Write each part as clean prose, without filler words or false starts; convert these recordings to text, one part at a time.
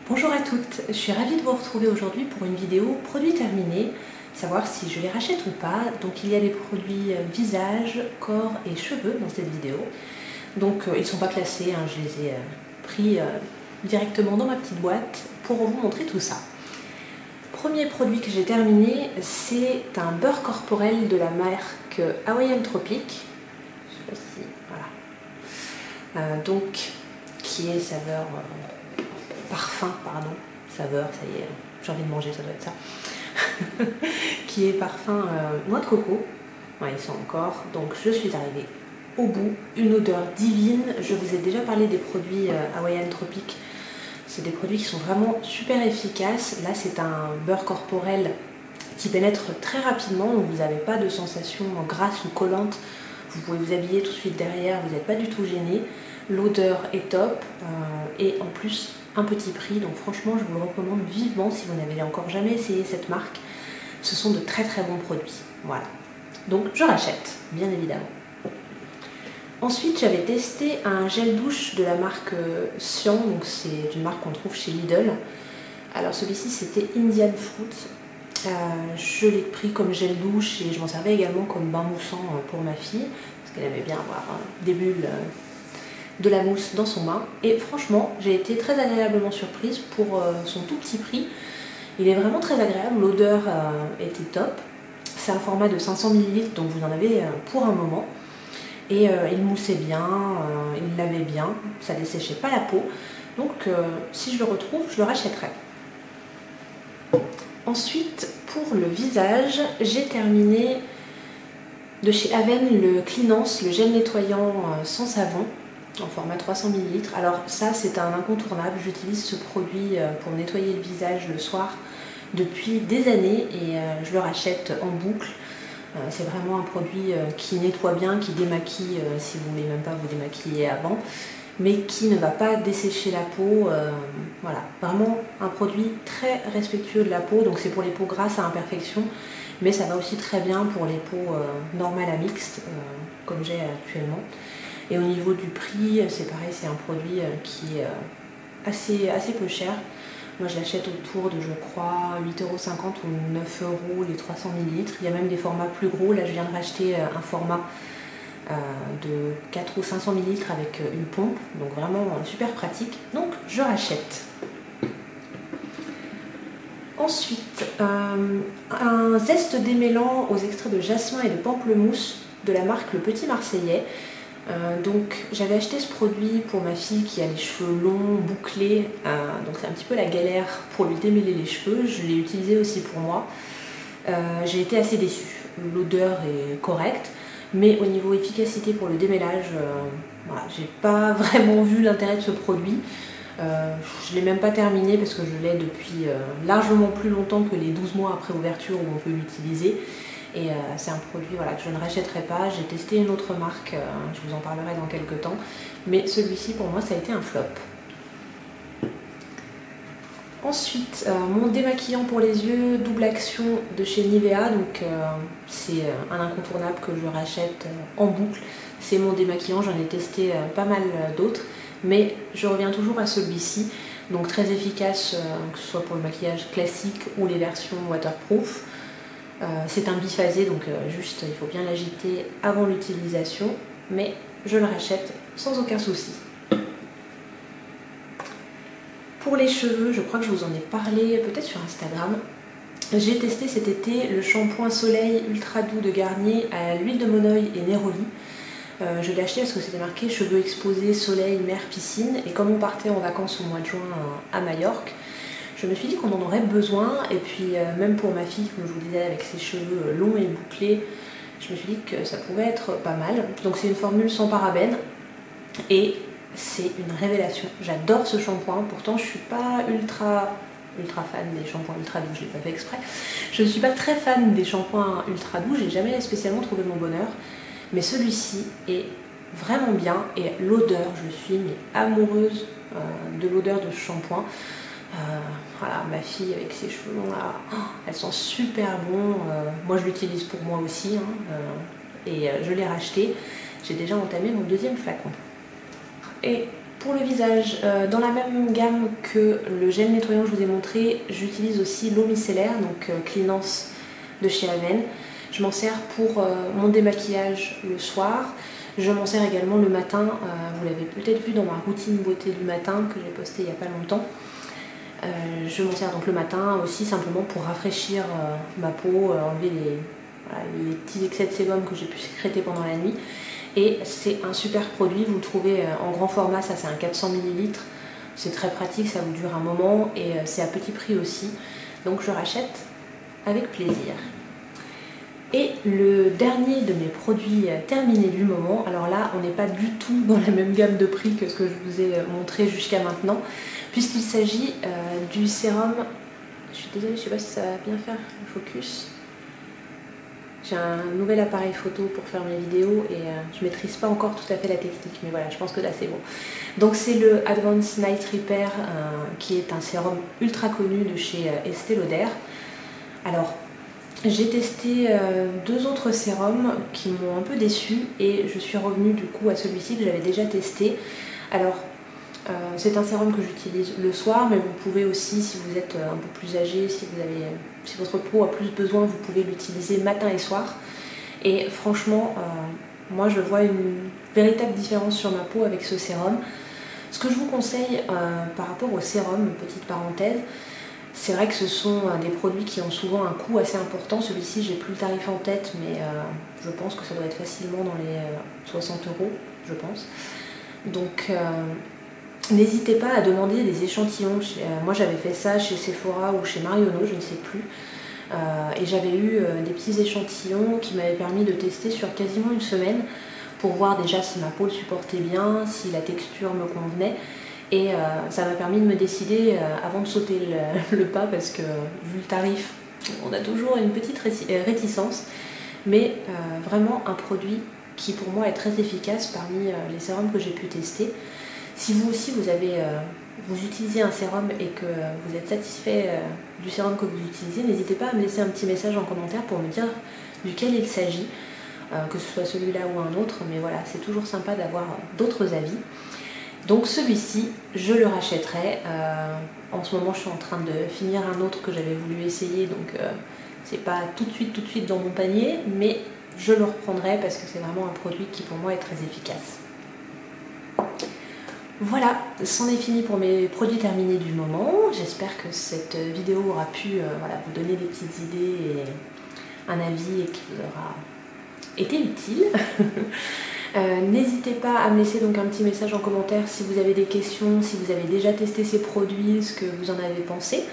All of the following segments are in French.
Bonjour à toutes, je suis ravie de vous retrouver aujourd'hui pour une vidéo produits terminés, savoir si je les rachète ou pas. Donc il y a les produits visage, corps et cheveux dans cette vidéo. Donc ils ne sont pas classés, hein, je les ai pris directement dans ma petite boîte pour vous montrer tout ça. Premier produit que j'ai terminé, c'est un beurre corporel de la marque Hawaiian Tropic. Je sais pas si, voilà. Donc qui est saveur... parfum, pardon, saveur, ça y est, j'ai envie de manger, ça doit être ça, qui est parfum noix de coco, ouais, ils sont encore, donc je suis arrivée au bout, une odeur divine. Je vous ai déjà parlé des produits Hawaiian Tropic, c'est des produits qui sont vraiment super efficaces. Là c'est un beurre corporel qui pénètre très rapidement, donc vous n'avez pas de sensation grasse ou collante, vous pouvez vous habiller tout de suite derrière, vous n'êtes pas du tout gêné. L'odeur est top et en plus un petit prix, donc franchement je vous le recommande vivement si vous n'avez encore jamais essayé cette marque. Ce sont de très très bons produits, voilà. Donc je rachète, bien évidemment. Ensuite j'avais testé un gel douche de la marque Sian, donc c'est une marque qu'on trouve chez Lidl. Alors celui-ci c'était Indian Fruit. Je l'ai pris comme gel douche et je m'en servais également comme bain moussant pour ma fille, parce qu'elle aimait bien avoir des bulles de la mousse dans son bain. Et franchement, j'ai été très agréablement surprise pour son tout petit prix. Il est vraiment très agréable, l'odeur était top. C'est un format de 500 ml, donc vous en avez pour un moment. Et il moussait bien, il lavait bien, ça desséchait pas la peau. Donc si je le retrouve, je le rachèterai. Ensuite, pour le visage, j'ai terminé de chez Aven le Cleanance, le gel nettoyant sans savon, en format 300 ml. Alors ça c'est un incontournable, j'utilise ce produit pour nettoyer le visage le soir depuis des années et je le rachète en boucle. C'est vraiment un produit qui nettoie bien, qui démaquille si vous ne voulez même pas vous démaquiller avant, mais qui ne va pas dessécher la peau. Voilà, vraiment un produit très respectueux de la peau, donc c'est pour les peaux grasses à imperfection, mais ça va aussi très bien pour les peaux normales à mixtes, comme j'ai actuellement. Et au niveau du prix, c'est pareil, c'est un produit qui est assez peu cher. Moi je l'achète autour de, je crois, 8,50 € ou 9 € les 300 ml. Il y a même des formats plus gros. Là je viens de racheter un format de 4 ou 500 ml avec une pompe. Donc vraiment super pratique. Donc je rachète. Ensuite, un zeste démêlant aux extraits de jasmin et de pamplemousse de la marque Le Petit Marseillais. Donc j'avais acheté ce produit pour ma fille qui a les cheveux longs, bouclés, donc c'est un petit peu la galère pour lui démêler les cheveux. Je l'ai utilisé aussi pour moi. J'ai été assez déçue. L'odeur est correcte, mais au niveau efficacité pour le démêlage, voilà, j'ai pas vraiment vu l'intérêt de ce produit. Je l'ai même pas terminé parce que je l'ai depuis largement plus longtemps que les 12 mois après ouverture où on peut l'utiliser. Et c'est un produit, voilà, que je ne rachèterai pas. J'ai testé une autre marque, je vous en parlerai dans quelques temps. Mais celui-ci, pour moi, ça a été un flop. Ensuite, mon démaquillant pour les yeux, double action de chez Nivea. Donc c'est un incontournable que je rachète en boucle. C'est mon démaquillant, j'en ai testé pas mal d'autres. Mais je reviens toujours à celui-ci. Donc très efficace, que ce soit pour le maquillage classique ou les versions waterproof. C'est un biphasé, donc juste il faut bien l'agiter avant l'utilisation, mais je le rachète sans aucun souci. Pour les cheveux, je crois que je vous en ai parlé peut-être sur Instagram. J'ai testé cet été le shampoing Soleil Ultra Doux de Garnier à l'huile de monoeil et Neroli. Je l'ai acheté parce que c'était marqué cheveux exposés, soleil, mer, piscine, et comme on partait en vacances au mois de juin à Majorque, je me suis dit qu'on en aurait besoin. Et puis même pour ma fille, comme je vous disais, avec ses cheveux longs et bouclés, je me suis dit que ça pouvait être pas mal. Donc c'est une formule sans parabènes et c'est une révélation. J'adore ce shampoing, pourtant je suis pas ultra fan des shampoings ultra doux, je l'ai pas fait exprès. Je ne suis pas très fan des shampoings ultra doux, j'ai jamais spécialement trouvé mon bonheur, mais celui-ci est vraiment bien. Et l'odeur, je suis mais amoureuse de l'odeur de ce shampoing. Voilà, ma fille avec ses cheveux longs là, elle sent super bon. Moi je l'utilise pour moi aussi, hein, et je l'ai racheté. J'ai déjà entamé mon deuxième flacon. Et Pour le visage, dans la même gamme que le gel nettoyant que je vous ai montré, j'utilise aussi l'eau micellaire, donc Cleanance de chez Aven. Je m'en sers pour mon démaquillage le soir. Je m'en sers également le matin, vous l'avez peut-être vu dans ma routine beauté du matin que j'ai postée il n'y a pas longtemps. Je m'en sers donc le matin aussi simplement pour rafraîchir ma peau, enlever les petits excès de sébum que j'ai pu sécréter pendant la nuit. Et c'est un super produit, vous le trouvez en grand format, ça c'est un 400 ml. C'est très pratique, ça vous dure un moment et c'est à petit prix aussi. Donc je rachète avec plaisir. Et le dernier de mes produits terminés du moment, alors là on n'est pas du tout dans la même gamme de prix que ce que je vous ai montré jusqu'à maintenant, puisqu'il s'agit du sérum, je suis désolée, je ne sais pas si ça va bien faire le focus. J'ai un nouvel appareil photo pour faire mes vidéos et je ne maîtrise pas encore tout à fait la technique, mais voilà, je pense que là c'est bon. Donc c'est le Advanced Night Repair qui est un sérum ultra connu de chez Estée Lauder. Alors j'ai testé deux autres sérums qui m'ont un peu déçue et je suis revenue du coup à celui-ci que j'avais déjà testé. Alors c'est un sérum que j'utilise le soir, mais vous pouvez aussi, si vous êtes un peu plus âgé, si votre peau a plus besoin, vous pouvez l'utiliser matin et soir. Et franchement, moi je vois une véritable différence sur ma peau avec ce sérum. Ce que je vous conseille par rapport au sérum, petite parenthèse, c'est vrai que ce sont des produits qui ont souvent un coût assez important. Celui-ci, j'ai plus le tarif en tête, mais je pense que ça doit être facilement dans les 60 €, je pense. Donc n'hésitez pas à demander des échantillons. Moi j'avais fait ça chez Sephora ou chez Marionneau, je ne sais plus. Et j'avais eu des petits échantillons qui m'avaient permis de tester sur quasiment une semaine pour voir déjà si ma peau le supportait bien, si la texture me convenait. Et ça m'a permis de me décider avant de sauter le pas, parce que vu le tarif, on a toujours une petite réticence. Mais vraiment un produit qui pour moi est très efficace parmi les sérums que j'ai pu tester. Si vous aussi vous utilisez un sérum et que vous êtes satisfait du sérum que vous utilisez, n'hésitez pas à me laisser un petit message en commentaire pour me dire duquel il s'agit, que ce soit celui-là ou un autre, mais voilà, c'est toujours sympa d'avoir d'autres avis. Donc celui-ci, je le rachèterai. En ce moment, je suis en train de finir un autre que j'avais voulu essayer, donc c'est pas tout de suite dans mon panier, mais je le reprendrai parce que c'est vraiment un produit qui pour moi est très efficace. Voilà, c'en est fini pour mes produits terminés du moment. J'espère que cette vidéo aura pu vous donner des petites idées et un avis et qui vous aura été utile. N'hésitez pas à me laisser donc un petit message en commentaire si vous avez des questions, si vous avez déjà testé ces produits, ce que vous en avez pensé.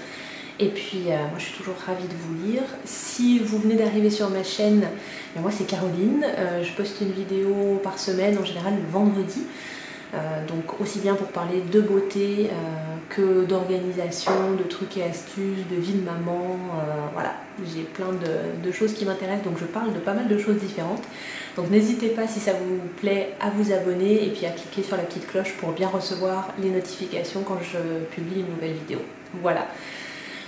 Et puis moi je suis toujours ravie de vous lire. Si vous venez d'arriver sur ma chaîne, moi c'est Caroline, je poste une vidéo par semaine, en général le vendredi. Donc aussi bien pour parler de beauté que d'organisation, de trucs et astuces, de vie de maman, voilà, j'ai plein de choses qui m'intéressent, donc je parle de pas mal de choses différentes. Donc n'hésitez pas, si ça vous plaît, à vous abonner et puis à cliquer sur la petite cloche pour bien recevoir les notifications quand je publie une nouvelle vidéo. Voilà.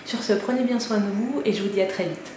Sur ce, prenez bien soin de vous et je vous dis à très vite.